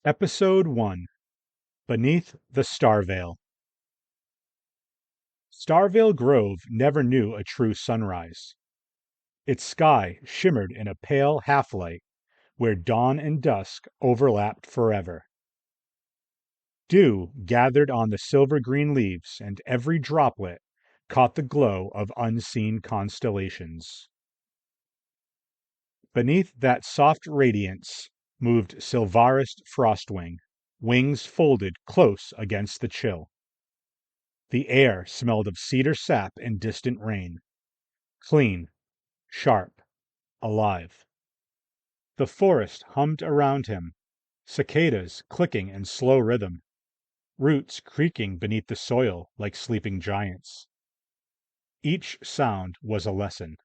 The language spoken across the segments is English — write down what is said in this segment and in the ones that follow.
Episode 1 Beneath the Starveil. Starveil Grove never knew a true sunrise. Its sky shimmered in a pale half-light where dawn and dusk overlapped forever. Dew gathered on the silver-green leaves, and every droplet caught the glow of unseen constellations. Beneath that soft radiance moved Sylvaris Frostwing, wings folded close against the chill. The air smelled of cedar sap and distant rain. Clean, sharp, alive. The forest hummed around him, cicadas clicking in slow rhythm, roots creaking beneath the soil like sleeping giants. Each sound was a lesson.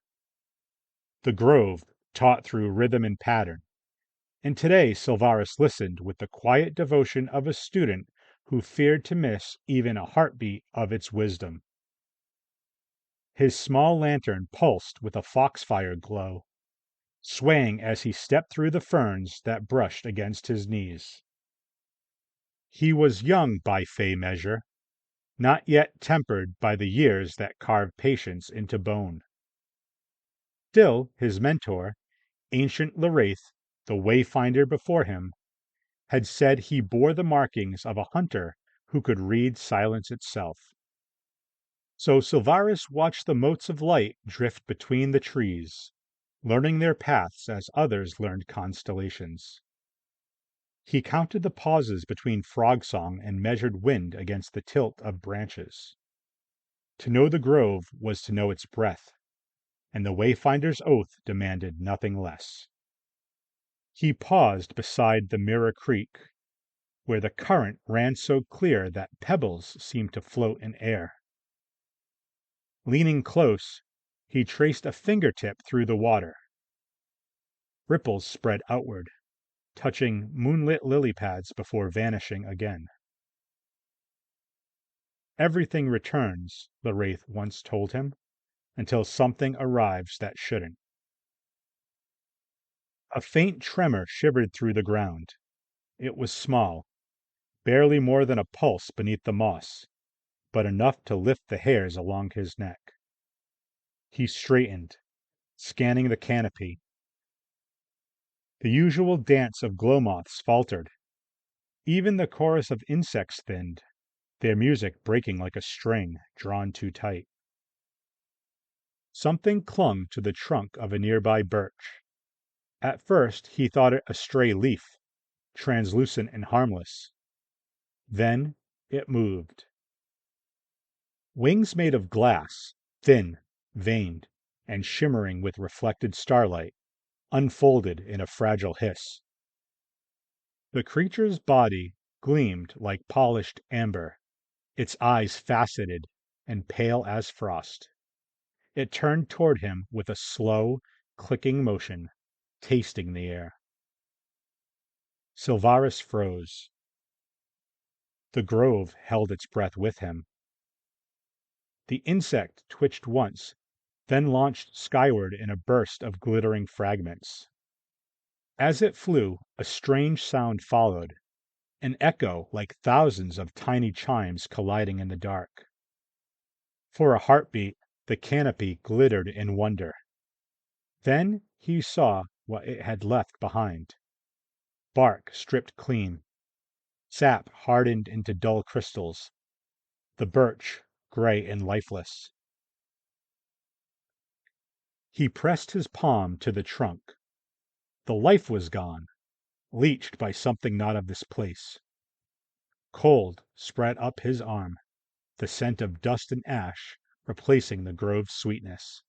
The grove taught through rhythm and pattern, and today Sylvaris listened with the quiet devotion of a student who feared to miss even a heartbeat of its wisdom. His small lantern pulsed with a foxfire glow, swaying as he stepped through the ferns that brushed against his knees. He was young by fey measure, not yet tempered by the years that carved patience into bone. Still, his mentor, ancient Leraith, the wayfinder before him, had said he bore the markings of a hunter who could read silence itself. So Sylvaris watched the motes of light drift between the trees, learning their paths as others learned constellations. He counted the pauses between frog song and measured wind against the tilt of branches. To know the grove was to know its breath, and the wayfinder's oath demanded nothing less. He paused beside the Mirror Creek, where the current ran so clear that pebbles seemed to float in air. Leaning close, he traced a fingertip through the water. Ripples spread outward, touching moonlit lily pads before vanishing again. Everything returns, Leraith once told him, until something arrives that shouldn't. A faint tremor shivered through the ground. It was small, barely more than a pulse beneath the moss, but enough to lift the hairs along his neck. He straightened, scanning the canopy. The usual dance of glow moths faltered. Even the chorus of insects thinned, their music breaking like a string drawn too tight. Something clung to the trunk of a nearby birch. At first he thought it a stray leaf, translucent and harmless. Then it moved. Wings made of glass, thin, veined, and shimmering with reflected starlight, unfolded in a fragile hiss. The creature's body gleamed like polished amber, its eyes faceted and pale as frost. It turned toward him with a slow, clicking motion, tasting the air. Sylvaris froze. The grove held its breath with him. The insect twitched once, then launched skyward in a burst of glittering fragments. As it flew, a strange sound followed, an echo like thousands of tiny chimes colliding in the dark. For a heartbeat, the canopy glittered in wonder. Then he saw what it had left behind. Bark stripped clean, sap hardened into dull crystals, the birch gray and lifeless. He pressed his palm to the trunk. The life was gone, leached by something not of this place. Cold spread up his arm, the scent of dust and ash replacing the grove's sweetness.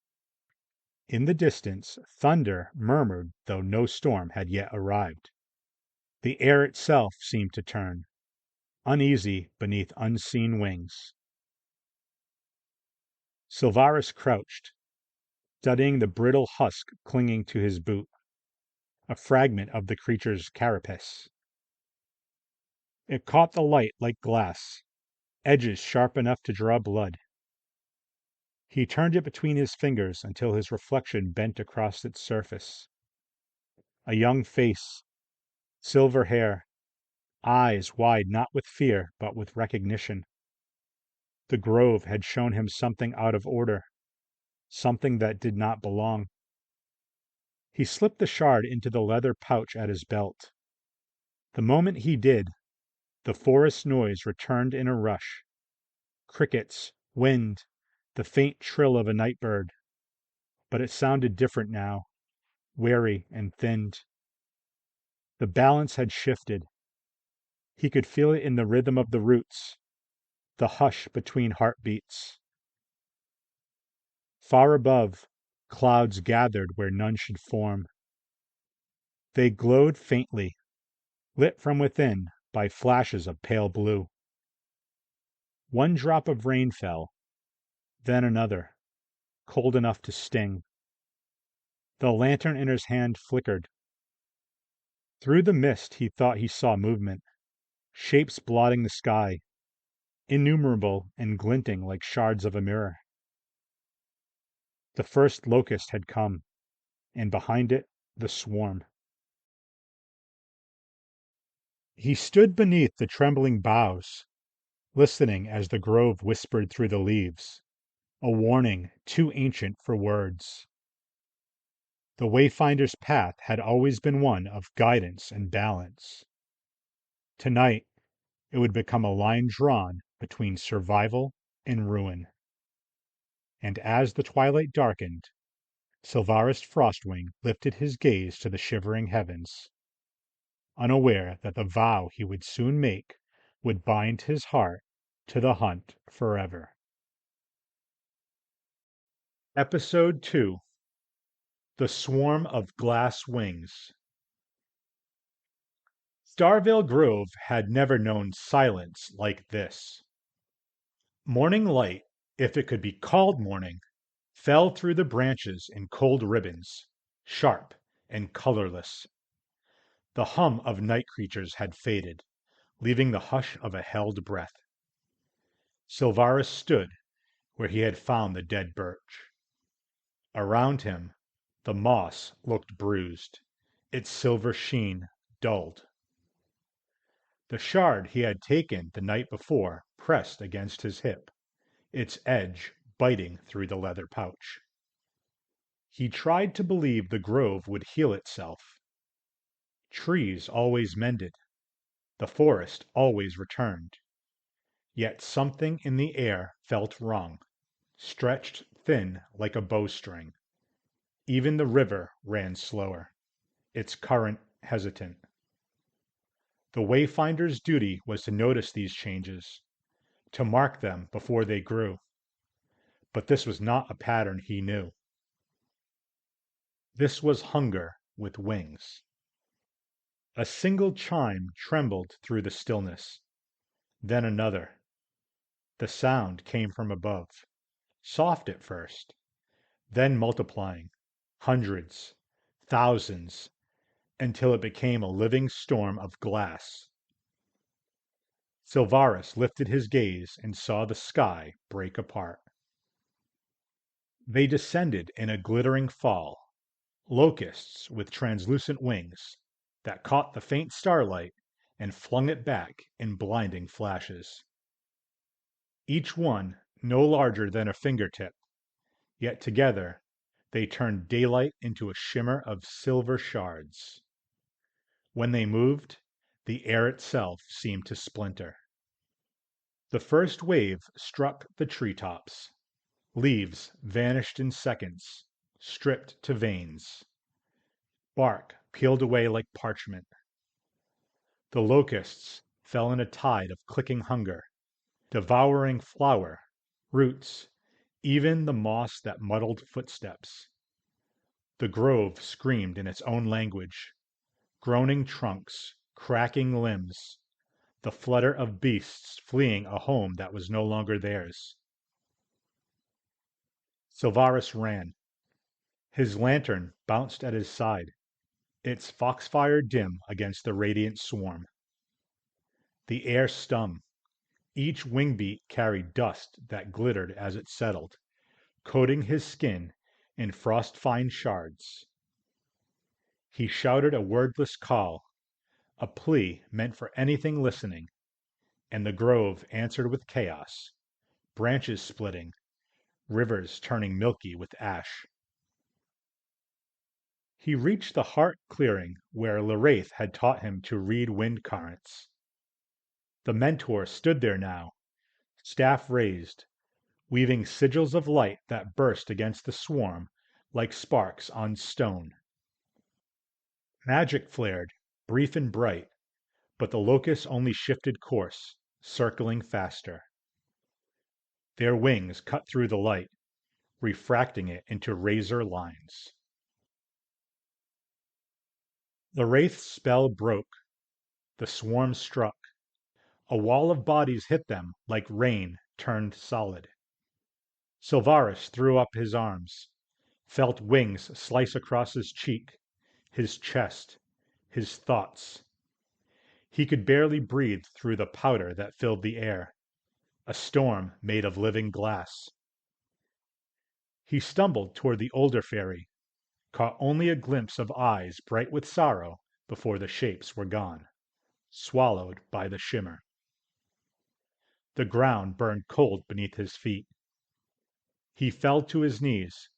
In the distance, thunder murmured though no storm had yet arrived. The air itself seemed to turn, uneasy beneath unseen wings. Sylvaris crouched, studying the brittle husk clinging to his boot, a fragment of the creature's carapace. It caught the light like glass, edges sharp enough to draw blood. He turned it between his fingers until his reflection bent across its surface. A young face, silver hair, eyes wide not with fear, but with recognition. The grove had shown him something out of order, something that did not belong. He slipped the shard into the leather pouch at his belt. The moment he did, the forest noise returned in a rush. Crickets, wind, the faint trill of a night bird. But it sounded different now, wary and thinned. The balance had shifted. He could feel it in the rhythm of the roots, the hush between heartbeats. Far above, clouds gathered where none should form. They glowed faintly, lit from within by flashes of pale blue. One drop of rain fell, then another, cold enough to sting. The lantern in his hand flickered. Through the mist he thought he saw movement, shapes blotting the sky, innumerable and glinting like shards of a mirror. The first locust had come, and behind it, the swarm. He stood beneath the trembling boughs, listening as the grove whispered through the leaves, a warning too ancient for words. The wayfinder's path had always been one of guidance and balance. Tonight, it would become a line drawn between survival and ruin. And as the twilight darkened, Sylvaris Frostwing lifted his gaze to the shivering heavens, unaware that the vow he would soon make would bind his heart to the hunt forever. Episode 2: The Swarm of Glass Wings. Starveil Grove had never known silence like this. Morning light, if it could be called morning, fell through the branches in cold ribbons, sharp and colorless. The hum of night creatures had faded, leaving the hush of a held breath. Sylvaris stood where he had found the dead birch. Around him, the moss looked bruised, its silver sheen dulled. The shard he had taken the night before pressed against his hip, its edge biting through the leather pouch. He tried to believe the grove would heal itself. Trees always mended. The forest always returned. Yet something in the air felt wrong, stretched thin like a bowstring. Even the river ran slower, its current hesitant. The wayfinder's duty was to notice these changes, to mark them before they grew. But this was not a pattern he knew. This was hunger with wings. A single chime trembled through the stillness, then another. The sound came from above, soft at first, then multiplying, hundreds, thousands, until it became a living storm of glass. Sylvaris lifted his gaze and saw the sky break apart. They descended in a glittering fall, locusts with translucent wings that caught the faint starlight and flung it back in blinding flashes. Each one no larger than a fingertip, yet together they turned daylight into a shimmer of silver shards. When they moved, the air itself seemed to splinter. The first wave struck the treetops. Leaves vanished in seconds, stripped to veins. Bark peeled away like parchment. The locusts fell in a tide of clicking hunger, devouring flower, roots, even the moss that muddled footsteps. The grove screamed in its own language, groaning trunks, cracking limbs, the flutter of beasts fleeing a home that was no longer theirs. Sylvaris ran. His lantern bounced at his side, its foxfire dim against the radiant swarm. The air stung. Each wingbeat carried dust that glittered as it settled, coating his skin in frost-fine shards. He shouted a wordless call, a plea meant for anything listening, and the grove answered with chaos, branches splitting, rivers turning milky with ash. He reached the heart clearing where Leraith had taught him to read wind currents. The mentor stood there now, staff raised, weaving sigils of light that burst against the swarm like sparks on stone. Magic flared, brief and bright, but the locusts only shifted course, circling faster. Their wings cut through the light, refracting it into razor lines. The Wraith's spell broke. The swarm struck. A wall of bodies hit them like rain turned solid. Sylvaris threw up his arms, felt wings slice across his cheek, his chest, his thoughts. He could barely breathe through the powder that filled the air, a storm made of living glass. He stumbled toward the older faerie, caught only a glimpse of eyes bright with sorrow before the shapes were gone, swallowed by the shimmer. The ground burned cold beneath his feet. He fell to his knees,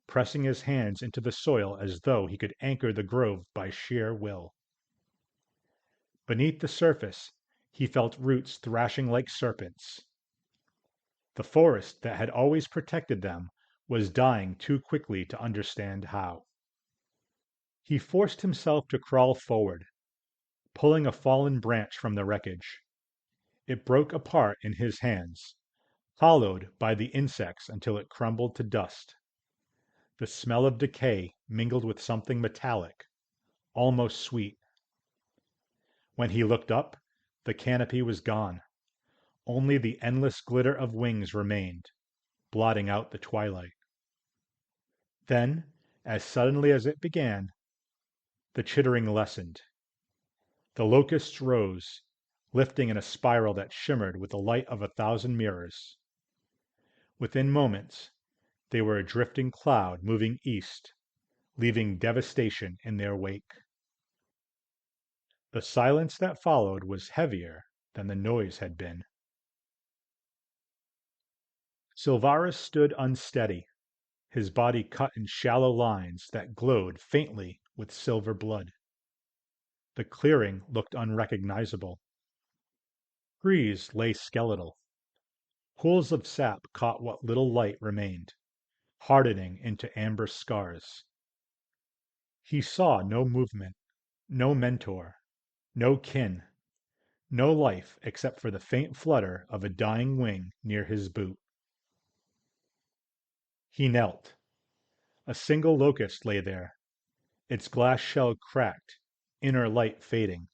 pressing his hands into the soil as though he could anchor the grove by sheer will. Beneath the surface, he felt roots thrashing like serpents. The forest that had always protected them was dying too quickly to understand how. He forced himself to crawl forward, pulling a fallen branch from the wreckage. It broke apart in his hands, hollowed by the insects until it crumbled to dust. The smell of decay mingled with something metallic, almost sweet. When he looked up, the canopy was gone. Only the endless glitter of wings remained, blotting out the twilight. Then, as suddenly as it began, the chittering lessened. The locusts rose, lifting in a spiral that shimmered with the light of 1,000 mirrors. Within moments, they were a drifting cloud moving east, leaving devastation in their wake. The silence that followed was heavier than the noise had been. Sylvaris stood unsteady, his body cut in shallow lines that glowed faintly with silver blood. The clearing looked unrecognizable. Trees lay skeletal. Pools of sap caught what little light remained, hardening into amber scars. He saw no movement, no mentor, no kin, no life except for the faint flutter of a dying wing near his boot. He knelt. A single locust lay there, its glass shell cracked, inner light fading.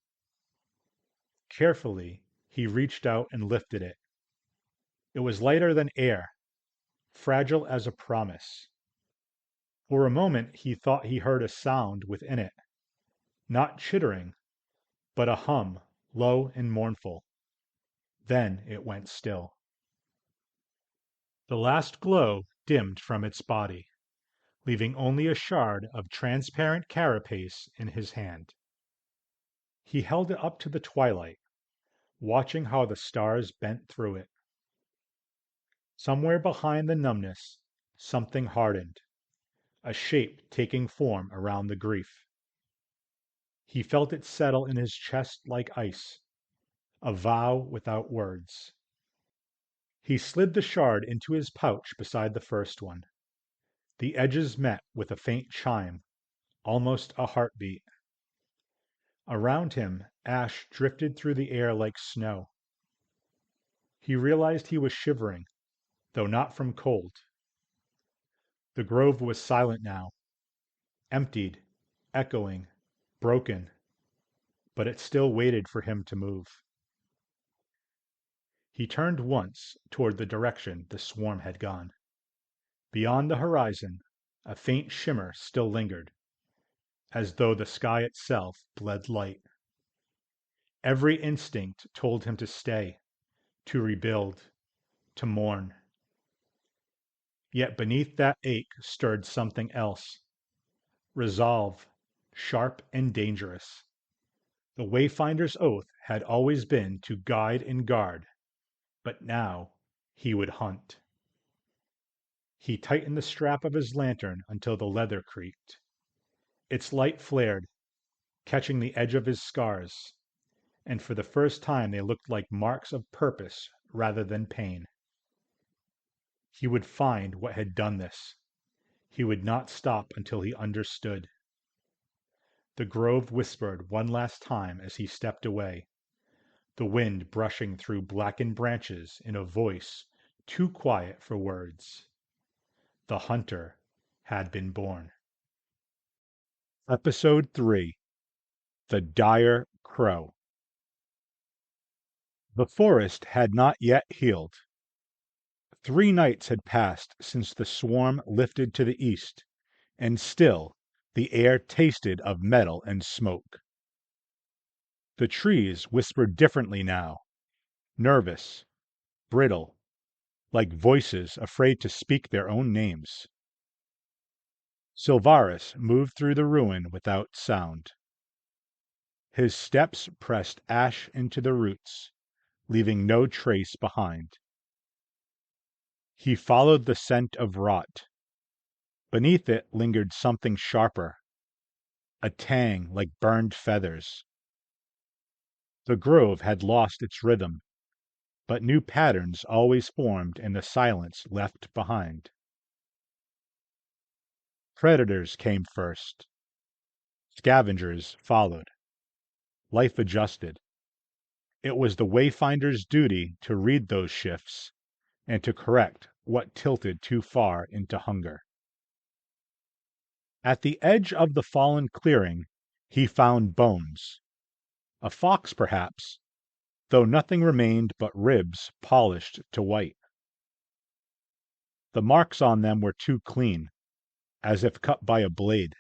Carefully, he reached out and lifted it. It was lighter than air, fragile as a promise. For a moment he thought he heard a sound within it, not chittering, but a hum, low and mournful. Then it went still. The last glow dimmed from its body, leaving only a shard of transparent carapace in his hand. He held it up to the twilight, watching how the stars bent through it. Somewhere behind the numbness, something hardened, a shape taking form around the grief. He felt it settle in his chest like ice, a vow without words. He slid the shard into his pouch beside the first one. The edges met with a faint chime, almost a heartbeat. Around him, ash drifted through the air like snow. He realized he was shivering, though not from cold. The grove was silent now, emptied, echoing, broken, but it still waited for him to move. He turned once toward the direction the swarm had gone. Beyond the horizon, a faint shimmer still lingered, as though the sky itself bled light. Every instinct told him to stay, to rebuild, to mourn. Yet beneath that ache stirred something else. Resolve, sharp and dangerous. The Wayfinder's oath had always been to guide and guard, but now he would hunt. He tightened the strap of his lantern until the leather creaked. Its light flared, catching the edge of his scars, and for the first time they looked like marks of purpose rather than pain. He would find what had done this. He would not stop until he understood. The grove whispered one last time as he stepped away, the wind brushing through blackened branches in a voice too quiet for words. The hunter had been born. Episode 3: The Dire Crow. The forest had not yet healed. 3 nights had passed since the swarm lifted to the east, and still the air tasted of metal and smoke. The trees whispered differently now, nervous, brittle, like voices afraid to speak their own names. Sylvaris moved through the ruin without sound. His steps pressed ash into the roots, leaving no trace behind. He followed the scent of rot. Beneath it lingered something sharper, a tang like burned feathers. The grove had lost its rhythm, but new patterns always formed in the silence left behind. Predators came first. Scavengers followed. Life adjusted. It was the Wayfinder's duty to read those shifts and to correct what tilted too far into hunger. At the edge of the fallen clearing, he found bones. A fox, perhaps, though nothing remained but ribs polished to white. The marks on them were too clean, as if cut by a blade.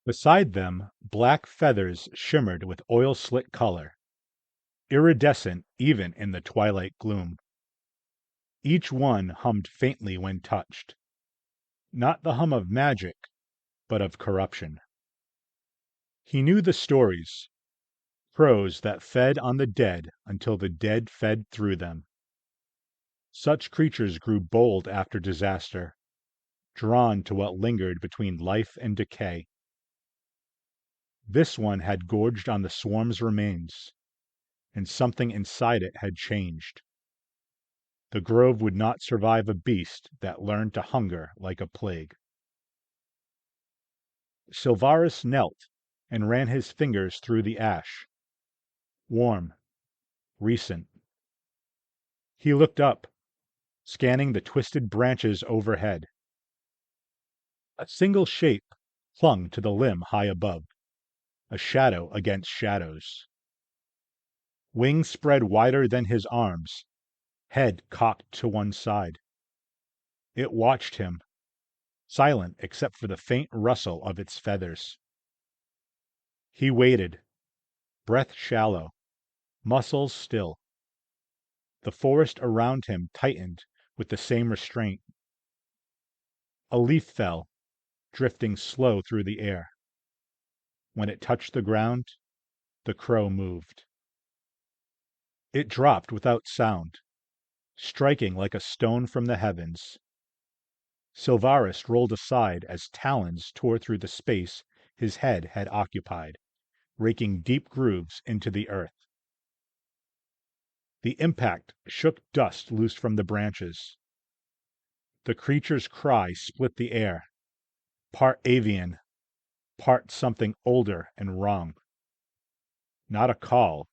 Beside them, black feathers shimmered with oil-slick color, iridescent even in the twilight gloom. Each one hummed faintly when touched, not the hum of magic, but of corruption. He knew the stories, crows that fed on the dead until the dead fed through them. Such creatures grew bold after disaster, drawn to what lingered between life and decay. This one had gorged on the swarm's remains, and something inside it had changed. The grove would not survive a beast that learned to hunger like a plague. Sylvaris knelt and ran his fingers through the ash. Warm, recent. He looked up, scanning the twisted branches overhead. A single shape clung to the limb high above, a shadow against shadows. Wings spread wider than his arms, head cocked to one side. It watched him, silent except for the faint rustle of its feathers. He waited, breath shallow, muscles still. The forest around him tightened with the same restraint. A leaf fell, drifting slow through the air. When it touched the ground, the crow moved. It dropped without sound, striking like a stone from the heavens. Sylvaris rolled aside as talons tore through the space his head had occupied, raking deep grooves into the earth. The impact shook dust loose from the branches. The creature's cry split the air, part avian, part something older and wrong. Not a call,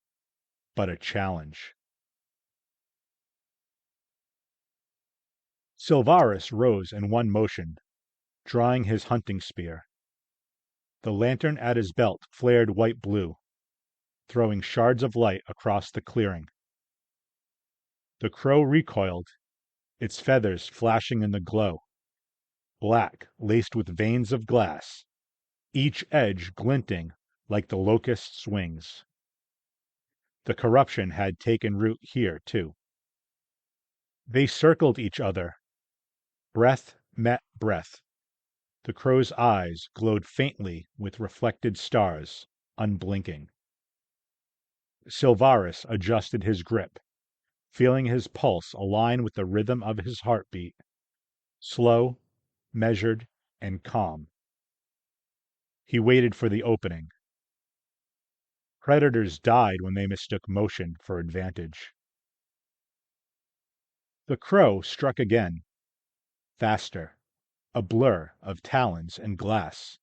but a challenge. Sylvaris rose in one motion, drawing his hunting spear. The lantern at his belt flared white-blue, throwing shards of light across the clearing. The crow recoiled, its feathers flashing in the glow, black laced with veins of glass, each edge glinting like the locust's wings. The corruption had taken root here, too. They circled each other. Breath met breath. The crow's eyes glowed faintly with reflected stars, unblinking. Sylvaris adjusted his grip, feeling his pulse align with the rhythm of his heartbeat, slow, measured, and calm. He waited for the opening. Predators died when they mistook motion for advantage. The crow struck again, faster, a blur of talons and glass.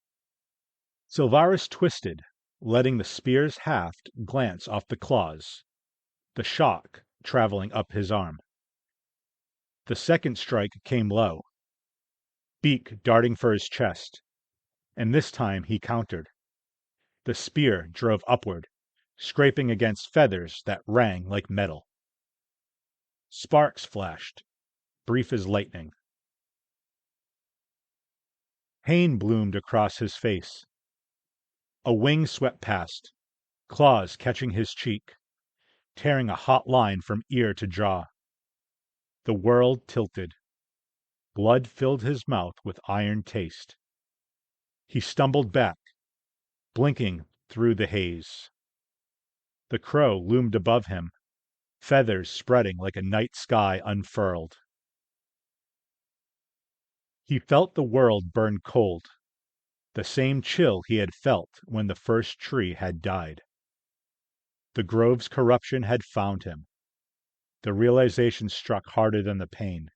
Sylvaris twisted, letting the spear's haft glance off the claws, the shock traveling up his arm. The second strike came low, beak darting for his chest, and this time he countered. The spear drove upward, scraping against feathers that rang like metal. Sparks flashed, brief as lightning. Pain bloomed across his face. A wing swept past, claws catching his cheek, tearing a hot line from ear to jaw. The world tilted. Blood filled his mouth with iron taste. He stumbled back, blinking through the haze. The crow loomed above him, feathers spreading like a night sky unfurled. He felt the world burn cold, the same chill he had felt when the first tree had died. The grove's corruption had found him. The realization struck harder than the pain.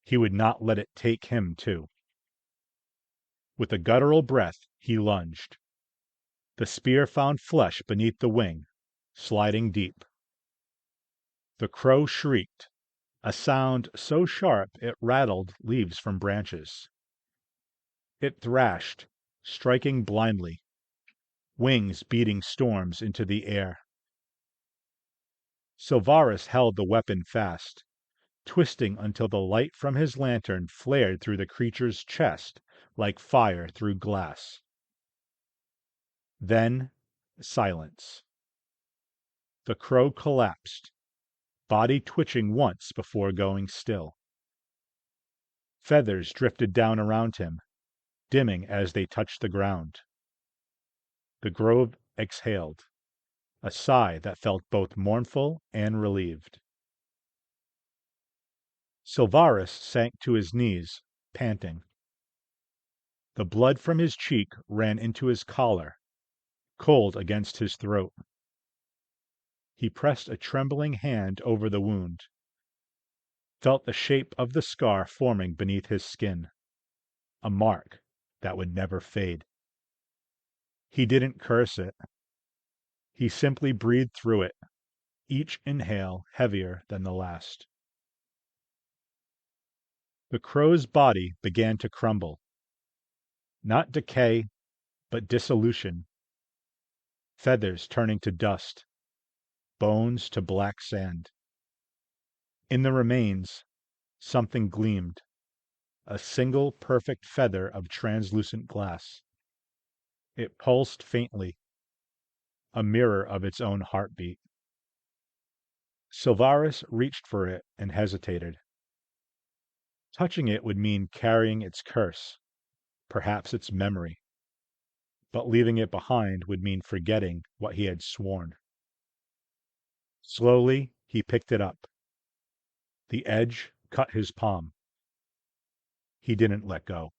He would not let it take him too. With a guttural breath, he lunged. The spear found flesh beneath the wing, sliding deep. The crow shrieked, a sound so sharp it rattled leaves from branches. It thrashed, striking blindly, wings beating storms into the air. Sylvaris held the weapon fast, twisting until the light from his lantern flared through the creature's chest like fire through glass. Then, silence. The crow collapsed, body twitching once before going still. Feathers drifted down around him, dimming as they touched the ground. The grove exhaled, a sigh that felt both mournful and relieved. Sylvaris sank to his knees, panting. The blood from his cheek ran into his collar, cold against his throat. He pressed a trembling hand over the wound, felt the shape of the scar forming beneath his skin, a mark that would never fade. He didn't curse it. He simply breathed through it, each inhale heavier than the last. The crow's body began to crumble. Not decay, but dissolution. Feathers turning to dust, bones to black sand. In the remains, something gleamed, a single perfect feather of translucent glass. It pulsed faintly, a mirror of its own heartbeat. Sylvaris reached for it and hesitated. Touching it would mean carrying its curse, perhaps its memory. But leaving it behind would mean forgetting what he had sworn. Slowly, he picked it up. The edge cut his palm. He didn't let go.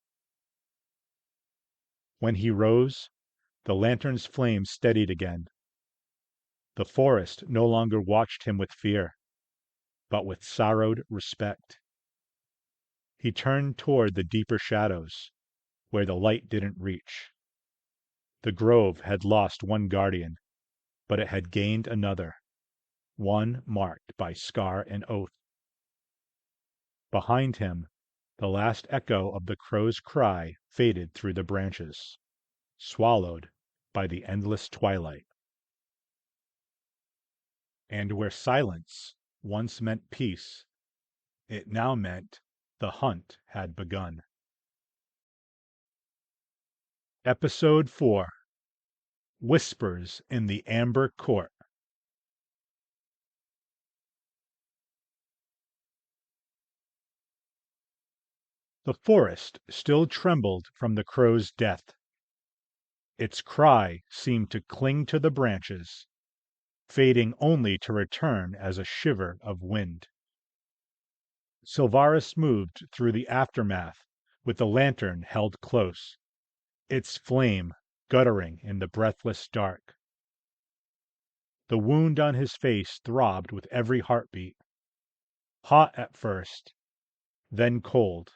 When he rose, the lantern's flame steadied again. The forest no longer watched him with fear, but with sorrowed respect. He turned toward the deeper shadows, where the light didn't reach. The grove had lost one guardian, but it had gained another, one marked by scar and oath. Behind him, the last echo of the crow's cry faded through the branches, swallowed by the endless twilight. And where silence once meant peace, it now meant the hunt had begun. Episode 4: Whispers in the Amber Court. The forest still trembled from the crow's death. Its cry seemed to cling to the branches, fading only to return as a shiver of wind. Sylvaris moved through the aftermath with the lantern held close, its flame guttering in the breathless dark. The wound on his face throbbed with every heartbeat. Hot at first, then cold,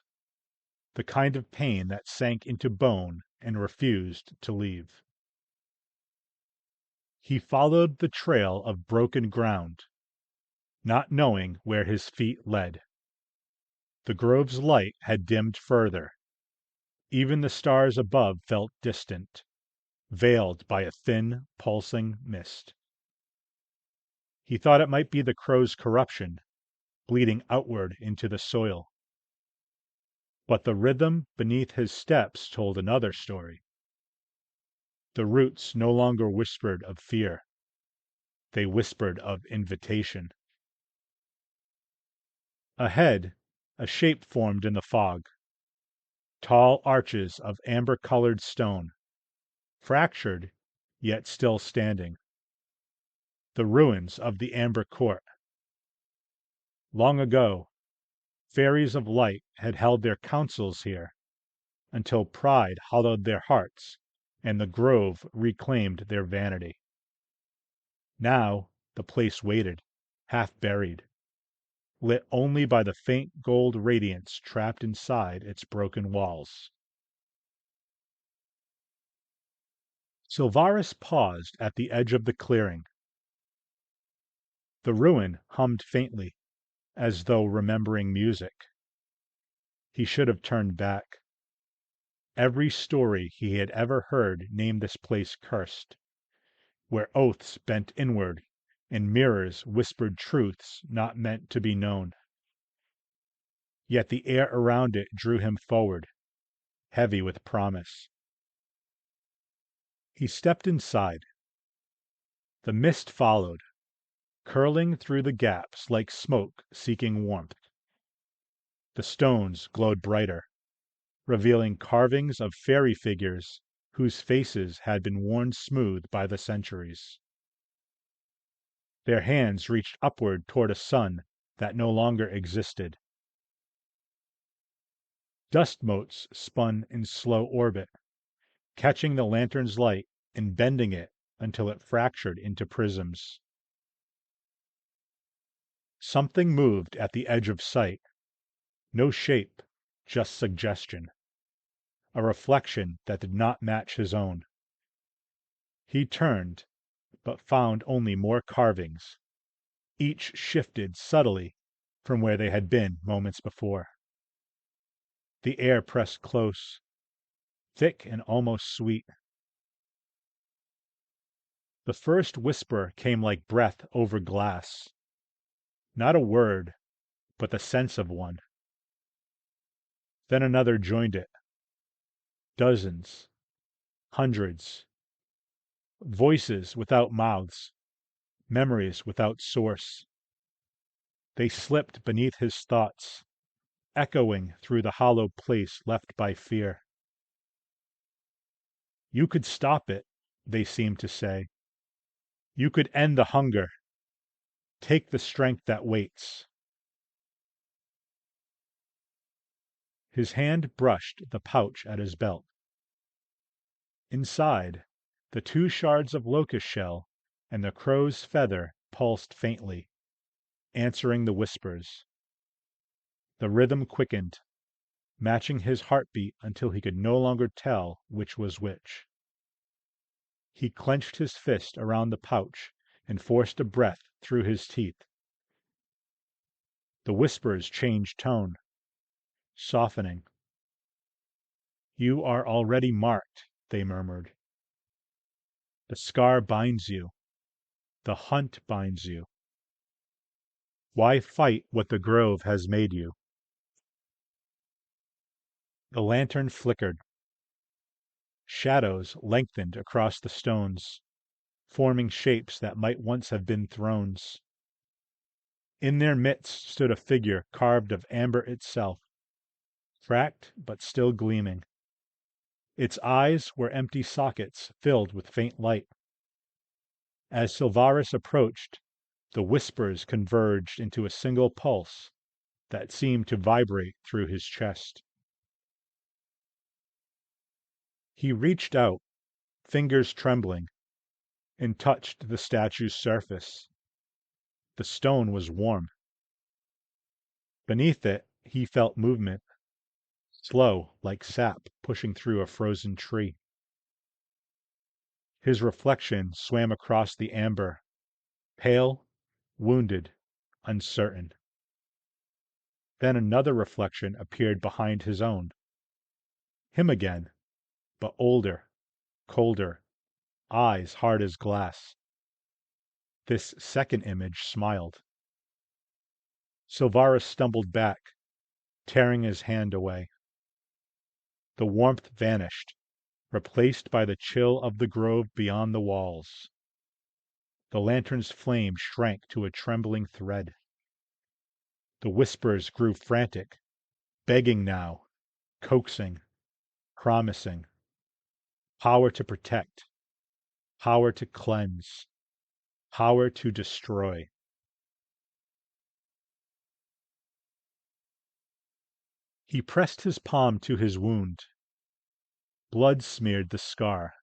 the kind of pain that sank into bone and refused to leave. He followed the trail of broken ground, not knowing where his feet led. The grove's light had dimmed further. Even the stars above felt distant, veiled by a thin, pulsing mist. He thought it might be the crow's corruption, bleeding outward into the soil. But the rhythm beneath his steps told another story. The roots no longer whispered of fear. They whispered of invitation. Ahead, a shape formed in the fog. Tall arches of amber-colored stone, fractured, yet still standing. The ruins of the Amber Court. Long ago, fairies of light had held their councils here, until pride hollowed their hearts, and the grove reclaimed their vanity. Now the place waited, half buried, lit only by the faint gold radiance trapped inside its broken walls. Sylvaris paused at the edge of the clearing. The ruin hummed faintly, as though remembering music. He should have turned back. Every story he had ever heard named this place cursed, where oaths bent inward and mirrors whispered truths not meant to be known. Yet the air around it drew him forward, heavy with promise. He stepped inside. The mist followed, curling through the gaps like smoke seeking warmth. The stones glowed brighter, revealing carvings of fairy figures whose faces had been worn smooth by the centuries. Their hands reached upward toward a sun that no longer existed. Dust motes spun in slow orbit, catching the lantern's light and bending it until it fractured into prisms. Something moved at the edge of sight. No shape, just suggestion. A reflection that did not match his own. He turned, but found only more carvings. Each shifted subtly from where they had been moments before. The air pressed close, thick and almost sweet. The first whisper came like breath over glass. Not a word, but the sense of one. Then another joined it. Dozens, hundreds. Voices without mouths, memories without source. They slipped beneath his thoughts, echoing through the hollow place left by fear. You could stop it, they seemed to say. You could end the hunger. Take the strength that waits. His hand brushed the pouch at his belt. Inside, the 2 shards of locust shell and the crow's feather pulsed faintly, answering the whispers. The rhythm quickened, matching his heartbeat until he could no longer tell which was which. He clenched his fist around the pouch and forced a breath through his teeth. The whispers changed tone, softening. You are already marked, they murmured. The scar binds you. The hunt binds you. Why fight what the grove has made you? The lantern flickered. Shadows lengthened across the stones, forming shapes that might once have been thrones. In their midst stood a figure carved of amber itself, cracked but still gleaming. Its eyes were empty sockets filled with faint light. As Sylvaris approached, the whispers converged into a single pulse that seemed to vibrate through his chest. He reached out, fingers trembling, and touched the statue's surface. The stone was warm. Beneath it, he felt movement, slow like sap pushing through a frozen tree. His reflection swam across the amber, pale, wounded, uncertain. Then another reflection appeared behind his own. Him again, but older, colder, eyes hard as glass. This second image smiled. Sylvaris stumbled back, tearing his hand away. The warmth vanished, replaced by the chill of the grove beyond the walls. The lantern's flame shrank to a trembling thread. The whispers grew frantic, begging now, coaxing, promising. Power to protect, power to cleanse, power to destroy. He pressed his palm to his wound. Blood smeared the scar,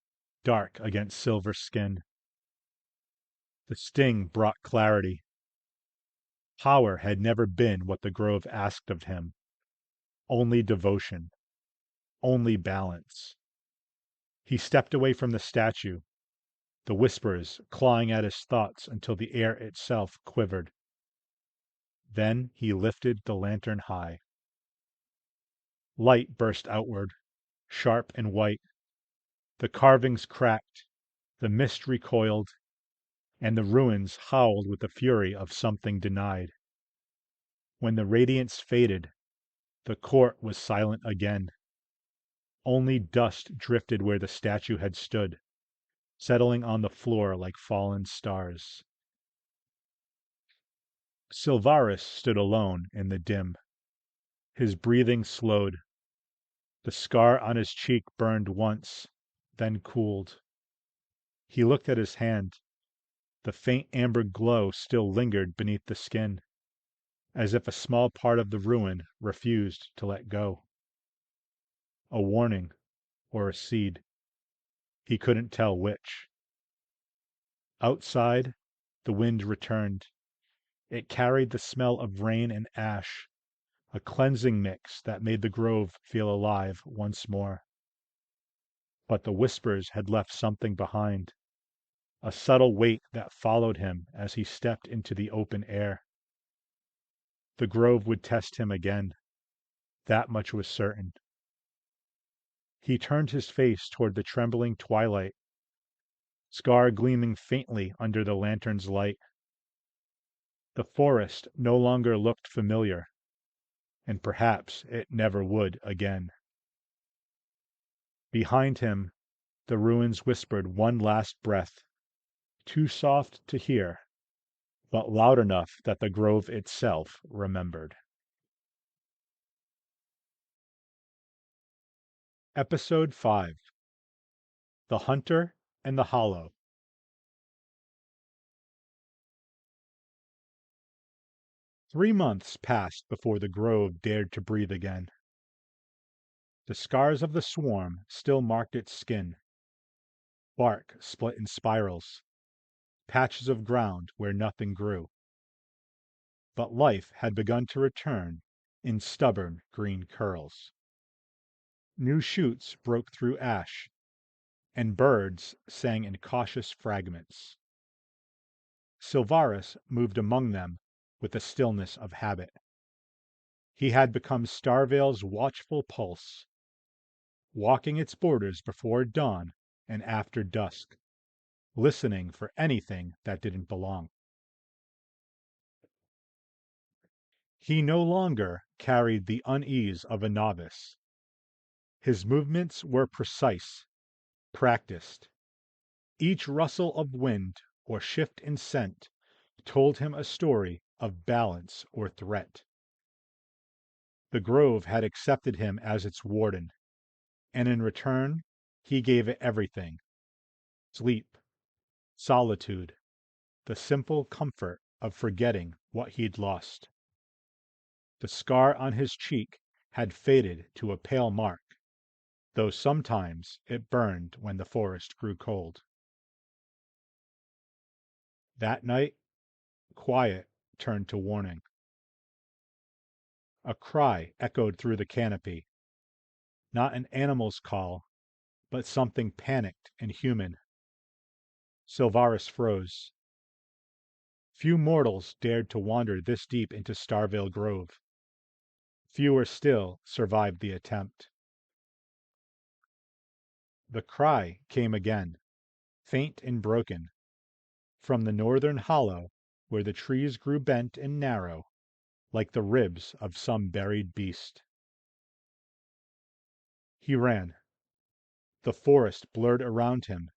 dark against silver skin. The sting brought clarity. Power had never been what the grove asked of him. Only devotion. Only balance. He stepped away from the statue, the whispers clawing at his thoughts until the air itself quivered. Then he lifted the lantern high. Light burst outward, sharp and white. The carvings cracked, the mist recoiled, and the ruins howled with the fury of something denied. When the radiance faded, the court was silent again. Only dust drifted where the statue had stood, settling on the floor like fallen stars. Sylvaris stood alone in the dim. His breathing slowed. The scar on his cheek burned once, then cooled. He looked at his hand. The faint amber glow still lingered beneath the skin, as if a small part of the ruin refused to let go. A warning, or a seed. He couldn't tell which. Outside, the wind returned. It carried the smell of rain and ash, a cleansing mix that made the grove feel alive once more. But the whispers had left something behind, a subtle weight that followed him as he stepped into the open air. The grove would test him again. That much was certain. He turned his face toward the trembling twilight, scar gleaming faintly under the lantern's light. The forest no longer looked familiar, and perhaps it never would again. Behind him, the ruins whispered one last breath, too soft to hear, but loud enough that the grove itself remembered. Episode 5. The Hunter and the Hollow. Three months passed before the grove dared to breathe again. The scars of the swarm still marked its skin. Bark split in spirals, patches of ground where nothing grew. But life had begun to return in stubborn green curls. New shoots broke through ash, and birds sang in cautious fragments. Sylvaris moved among them with the stillness of habit. He had become Starveil's watchful pulse, walking its borders before dawn and after dusk, listening for anything that didn't belong. He no longer carried the unease of a novice. His movements were precise, practiced. Each rustle of wind or shift in scent told him a story of balance or threat. The grove had accepted him as its warden, and in return He gave it everything: sleep, solitude, the simple comfort of forgetting what he'd lost. The scar on his cheek had faded to a pale mark, though sometimes it burned when the forest grew cold. That night, quiet turned to warning. A cry echoed through the canopy. Not an animal's call, but something panicked and human. Sylvaris froze. Few mortals dared to wander this deep into Starveil Grove. Fewer still survived the attempt. The cry came again, faint and broken, from the northern hollow where the trees grew bent and narrow, like the ribs of some buried beast. He ran. The forest blurred around him,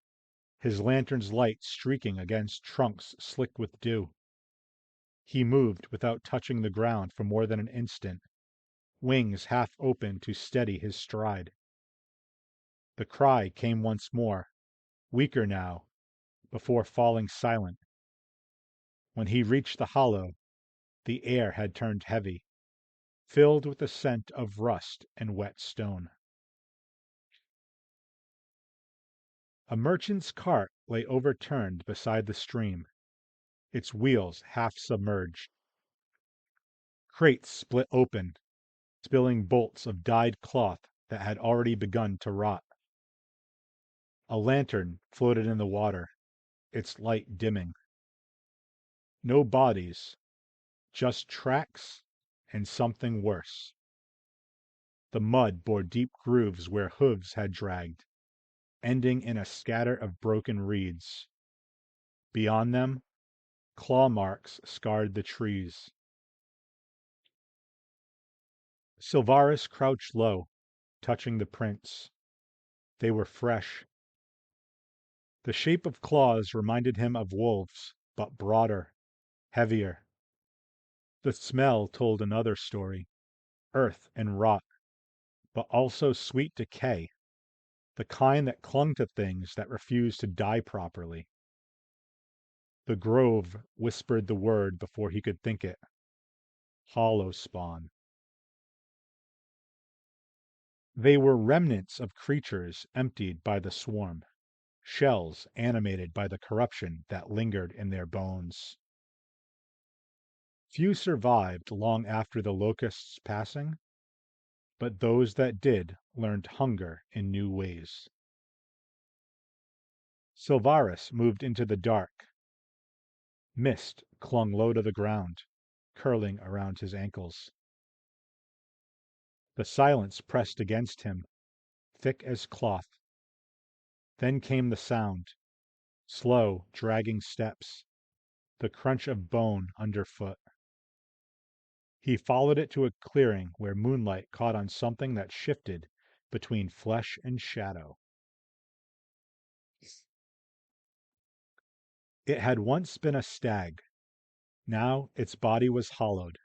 his lantern's light streaking against trunks slick with dew. He moved without touching the ground for more than an instant, wings half open to steady his stride. The cry came once more, weaker now, before falling silent. When he reached the hollow, the air had turned heavy, filled with the scent of rust and wet stone. A merchant's cart lay overturned beside the stream, its wheels half submerged. Crates split open, spilling bolts of dyed cloth that had already begun to rot. A lantern floated in the water, its light dimming. No bodies, just tracks and something worse. The mud bore deep grooves where hooves had dragged, ending in a scatter of broken reeds. Beyond them, claw marks scarred the trees. Sylvaris crouched low, touching the prints. They were fresh. The shape of claws reminded him of wolves, but broader, heavier. The smell told another story: earth and rot, but also sweet decay, the kind that clung to things that refused to die properly. The grove whispered the word before he could think it: hollow spawn. They were remnants of creatures emptied by the swarm, shells animated by the corruption that lingered in their bones. Few survived long after the locusts' passing, but those that did learned hunger in new ways. Sylvaris moved into the dark. Mist clung low to the ground, curling around his ankles. The silence pressed against him, thick as cloth. Then came the sound, slow, dragging steps, the crunch of bone underfoot. He followed it to a clearing where moonlight caught on something that shifted between flesh and shadow. It had once been a stag. Now its body was hollowed,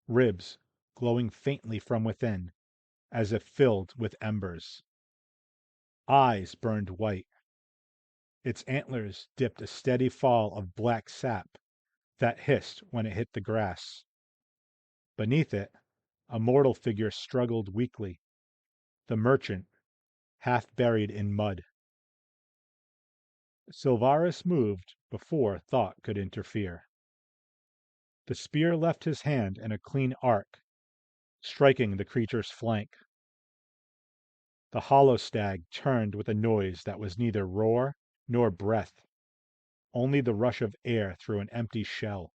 ribs glowing faintly from within, as if filled with embers. Eyes burned white. Its antlers dipped a steady fall of black sap that hissed when it hit the grass. Beneath it, a mortal figure struggled weakly, the merchant, half buried in mud. Sylvaris moved before thought could interfere. The spear left his hand in a clean arc, striking the creature's flank. The hollow stag turned with a noise that was neither roar nor breath, only the rush of air through an empty shell.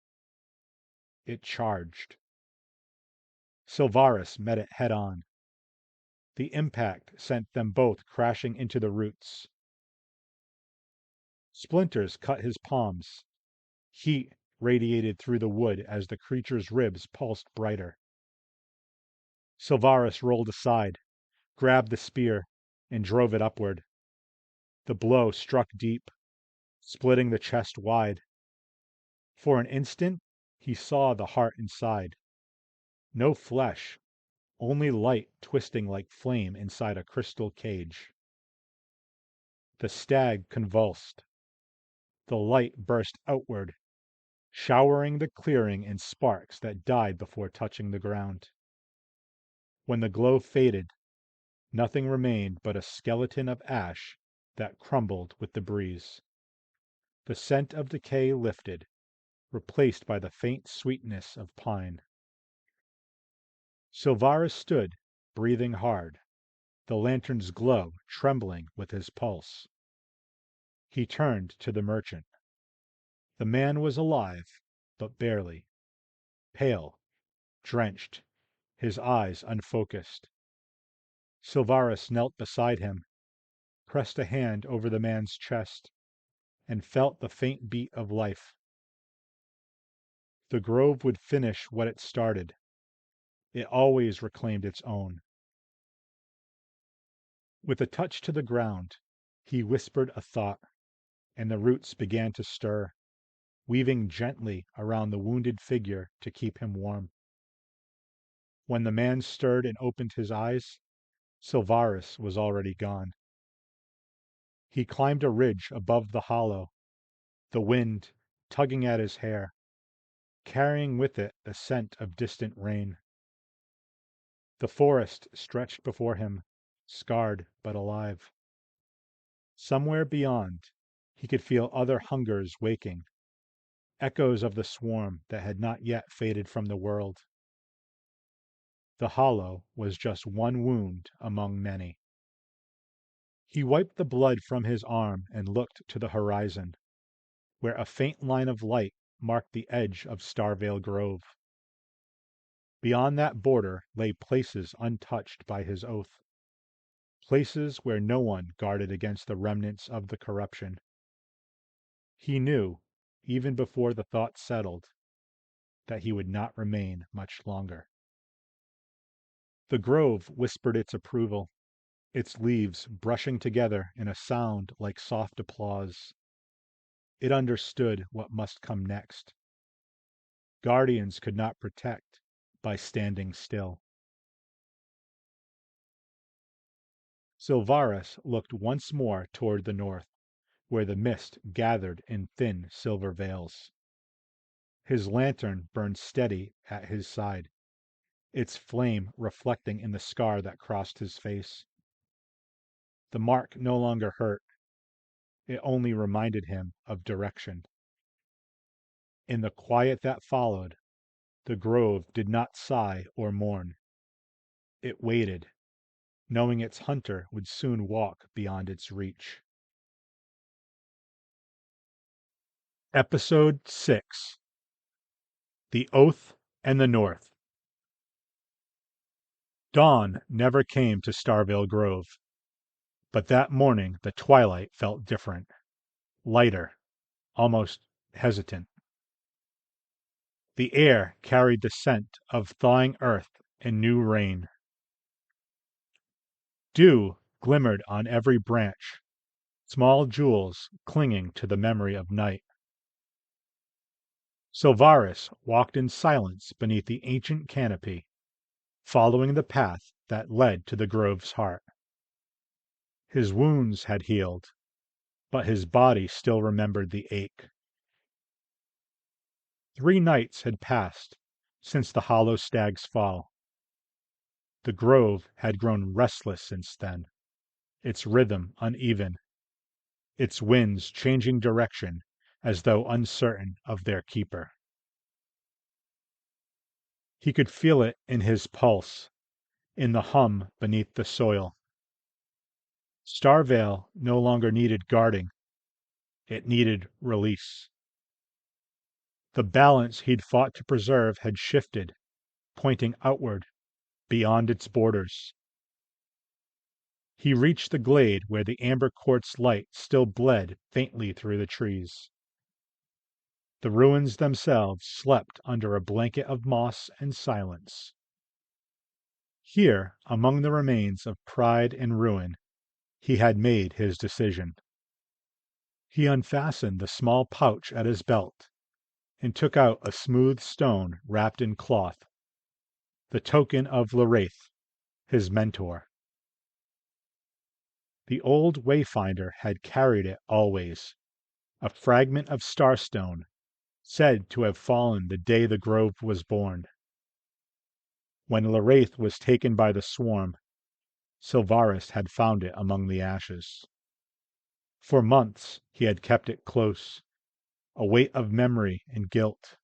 It charged. Sylvaris met it head on. The impact sent them both crashing into the roots. Splinters cut his palms. Heat radiated through the wood as the creature's ribs pulsed brighter. Sylvaris rolled aside, grabbed the spear, and drove it upward. The blow struck deep, splitting the chest wide. For an instant, he saw the heart inside. No flesh, only light twisting like flame inside a crystal cage. The stag convulsed. The light burst outward, showering the clearing in sparks that died before touching the ground. When the glow faded, nothing remained but a skeleton of ash that crumbled with the breeze. The scent of decay lifted, replaced by the faint sweetness of pine. Sylvaris stood, breathing hard, the lantern's glow trembling with his pulse. He turned to the merchant. The man was alive, but barely. Pale, drenched, his eyes unfocused. Sylvaris knelt beside him, pressed a hand over the man's chest, and felt the faint beat of life. The grove would finish what it started. It always reclaimed its own. With a touch to the ground, he whispered a thought, and the roots began to stir, weaving gently around the wounded figure to keep him warm. When the man stirred and opened his eyes, Sylvaris was already gone. He climbed a ridge above the hollow, the wind tugging at his hair, carrying with it the scent of distant rain. The forest stretched before him, scarred but alive. Somewhere beyond, he could feel other hungers waking, echoes of the swarm that had not yet faded from the world. The hollow was just one wound among many. He wiped the blood from his arm and looked to the horizon, where a faint line of light marked the edge of Starveil Grove. Beyond that border lay places untouched by his oath, places where no one guarded against the remnants of the corruption. He knew, even before the thought settled, that he would not remain much longer. The grove whispered its approval, its leaves brushing together in a sound like soft applause. It understood what must come next. Guardians could not protect by standing still. Sylvaris looked once more toward the north, where the mist gathered in thin silver veils. His lantern burned steady at his side, its flame reflecting in the scar that crossed his face. The mark no longer hurt. It only reminded him of direction. In the quiet that followed, the grove did not sigh or mourn. It waited, knowing its hunter would soon walk beyond its reach. Episode 6: The Oath and the North. Dawn never came to Starveil Grove, but that morning the twilight felt different, lighter, almost hesitant. The air carried the scent of thawing earth and new rain. Dew glimmered on every branch, small jewels clinging to the memory of night. Sylvaris walked in silence beneath the ancient canopy, following the path that led to the grove's heart. His wounds had healed, but his body still remembered the ache. 3 nights had passed since the hollow stag's fall. The grove had grown restless since then, its rhythm uneven, its winds changing direction as though uncertain of their keeper. He could feel it in his pulse, in the hum beneath the soil. Starveil no longer needed guarding. It needed release. The balance he'd fought to preserve had shifted, pointing outward, beyond its borders. He reached the glade where the amber quartz light still bled faintly through the trees. The ruins themselves slept under a blanket of moss and silence. Here, among the remains of pride and ruin, he had made his decision. He unfastened the small pouch at his belt and took out a smooth stone wrapped in cloth, the token of Leraith, his mentor. The old wayfinder had carried it always, a fragment of starstone, said to have fallen the day the grove was born. When Leraith was taken by the swarm, Sylvaris had found it among the ashes. For months he had kept it close, a weight of memory and guilt.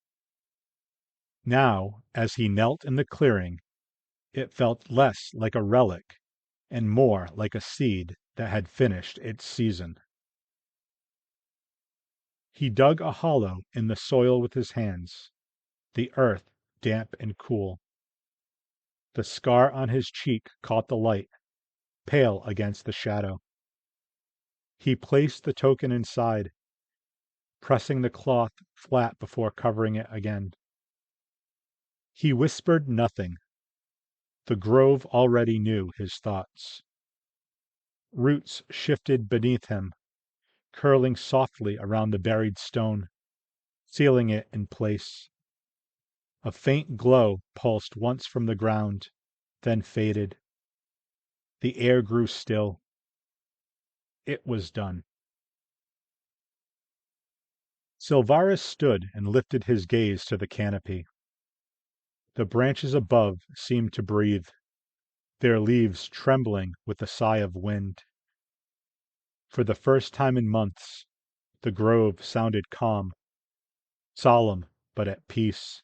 Now, as he knelt in the clearing, it felt less like a relic and more like a seed that had finished its season. He dug a hollow in the soil with his hands, the earth damp and cool. The scar on his cheek caught the light, pale against the shadow. He placed the token inside, pressing the cloth flat before covering it again. He whispered nothing. The grove already knew his thoughts. Roots shifted beneath him, curling softly around the buried stone, sealing it in place. A faint glow pulsed once from the ground, then faded. The air grew still. It was done. Sylvaris stood and lifted his gaze to the canopy. The branches above seemed to breathe, their leaves trembling with the sigh of wind. For the first time in months, the grove sounded calm, solemn but at peace.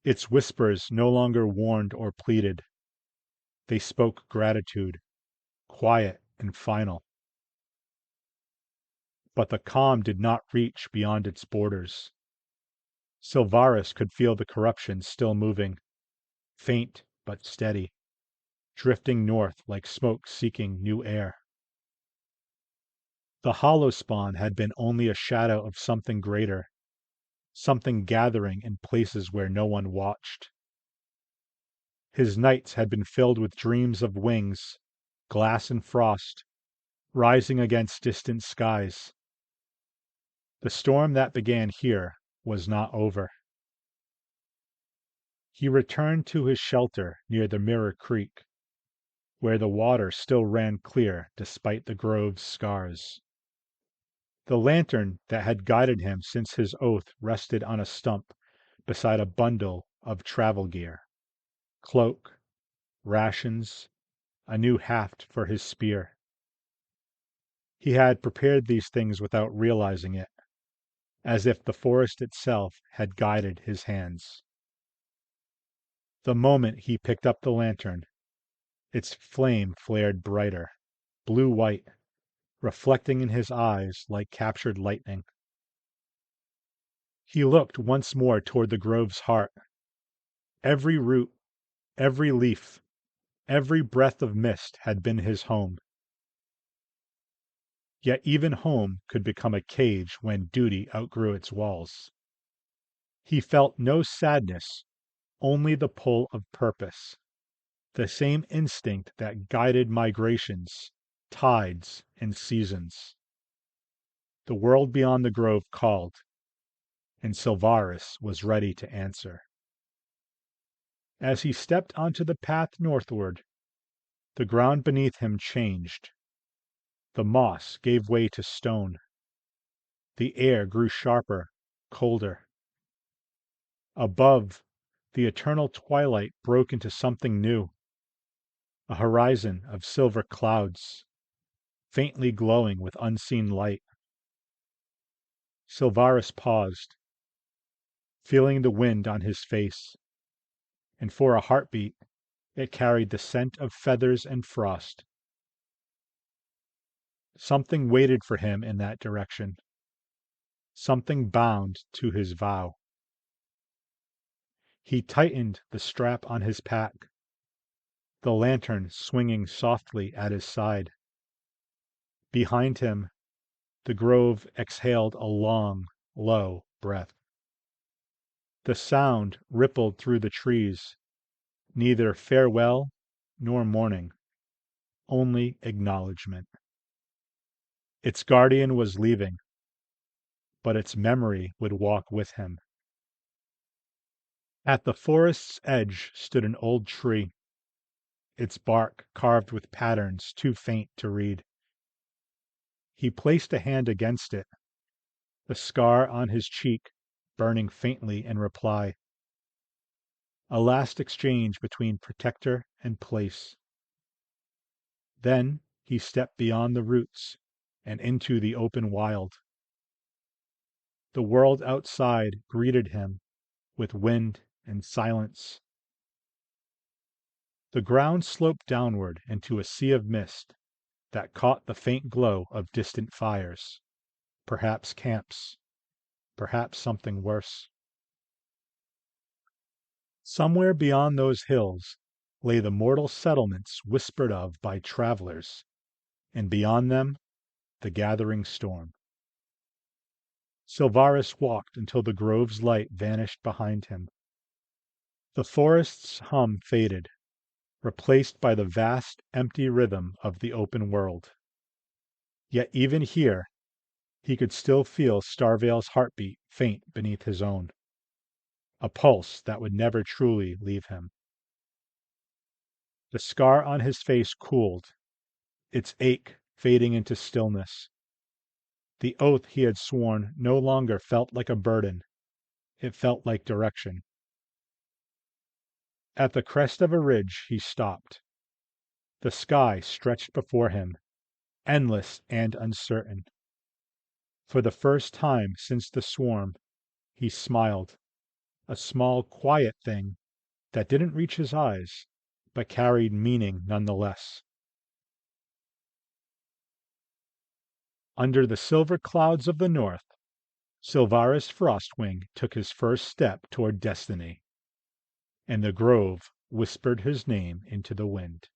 Its whispers no longer warned or pleaded. They spoke gratitude, quiet and final. But the calm did not reach beyond its borders. Sylvaris could feel the corruption still moving, faint but steady, drifting north like smoke seeking new air. The hollow spawn had been only a shadow of something greater, something gathering in places where no one watched. His nights had been filled with dreams of wings, glass and frost, rising against distant skies. The storm that began here was not over. He returned to his shelter near the Mirror Creek, where the water still ran clear despite the grove's scars. The lantern that had guided him since his oath rested on a stump beside a bundle of travel gear: cloak, rations, a new haft for his spear. He had prepared these things without realizing it, as if the forest itself had guided his hands. The moment he picked up the lantern, its flame flared brighter, blue-white, reflecting in his eyes like captured lightning. He looked once more toward the grove's heart. Every root, every leaf, every breath of mist had been his home. Yet even home could become a cage when duty outgrew its walls. He felt no sadness, only the pull of purpose, the same instinct that guided migrations, tides, and seasons. The world beyond the grove called, and Sylvaris was ready to answer. As he stepped onto the path northward, the ground beneath him changed. The moss gave way to stone. The air grew sharper, colder. Above, the eternal twilight broke into something new, a horizon of silver clouds, faintly glowing with unseen light. Sylvaris paused, feeling the wind on his face, and for a heartbeat it carried the scent of feathers and frost. Something waited for him in that direction, something bound to his vow. He tightened the strap on his pack, the lantern swinging softly at his side. Behind him, the grove exhaled a long, low breath. The sound rippled through the trees, neither farewell nor mourning, only acknowledgement. Its guardian was leaving, but its memory would walk with him. At the forest's edge stood an old tree. its bark carved with patterns too faint to read. He placed a hand against it, the scar on his cheek burning faintly in reply. A last exchange between protector and place. Then he stepped beyond the roots and into the open wild. The world outside greeted him with wind and silence. The ground sloped downward into a sea of mist that caught the faint glow of distant fires, perhaps camps, perhaps something worse. Somewhere beyond those hills lay the mortal settlements whispered of by travelers, and beyond them the gathering storm. Sylvaris walked until the grove's light vanished behind him. The forest's hum faded, replaced by the vast, empty rhythm of the open world. Yet even here, he could still feel Starveil's heartbeat faint beneath his own, a pulse that would never truly leave him. The scar on his face cooled, its ache fading into stillness. The oath he had sworn no longer felt like a burden. It felt like direction. At the crest of a ridge, he stopped. The sky stretched before him, endless and uncertain. For the first time since the swarm, he smiled, a small, quiet thing that didn't reach his eyes, but carried meaning nonetheless. Under the silver clouds of the north, Sylvaris Frostwing took his first step toward destiny, and the grove whispered his name into the wind.